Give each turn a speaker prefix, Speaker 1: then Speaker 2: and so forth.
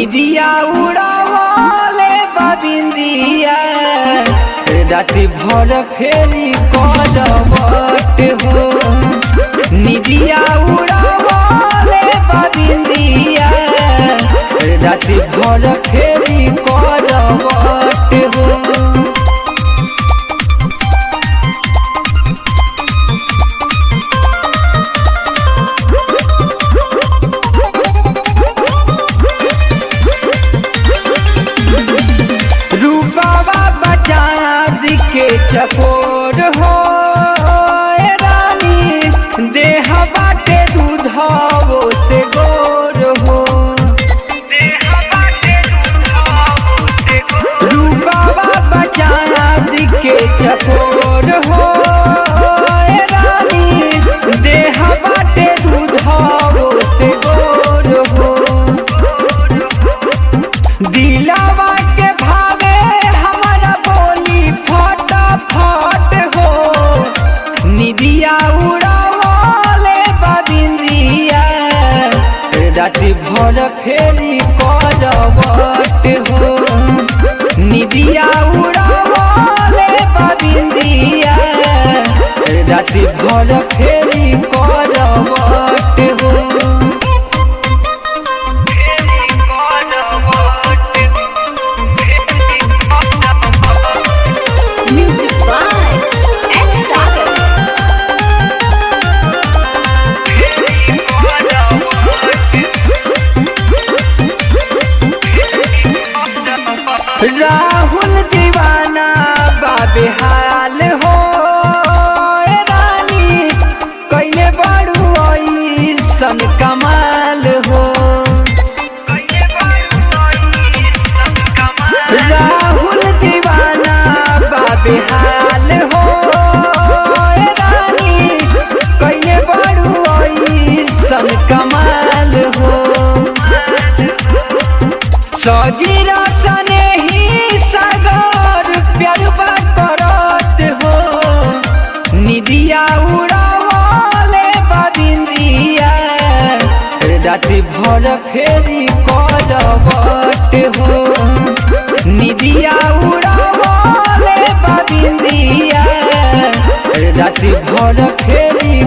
Speaker 1: निदिया उड़ावले बबिंदिया राति भर फेरी करवट हो। निदिया उड़ावले बबिंदिया राति भर फेरी करवट हो। के चकोर हो रानी देह बाटे दूधवो से गोर हो। रूपावा बचाद के चकोर हो रानी देह बाटे दूधवो से गोर हो। दिलावा के भावे हमारा बोली फटाफट हो। निदिया उड़ावले बबिंदिया राति भर फेरी करवट हो। निदिया उड़ावले बबिंदिया राति भर फेरी करवट हो। राहुल दीवाना बाबे हाल हो रानी कैले बड़ू ऐसन कमाल हो। राहुल दीवाना बाबे हाल हो रानी कैले बड़ू ऐसन कमाल हो। सजीरा सने निदिया उड़ावले बबिंदिया राति भर फेरी करवट हो। निदिया उड़ावले बबिंदिया राति भर फेरी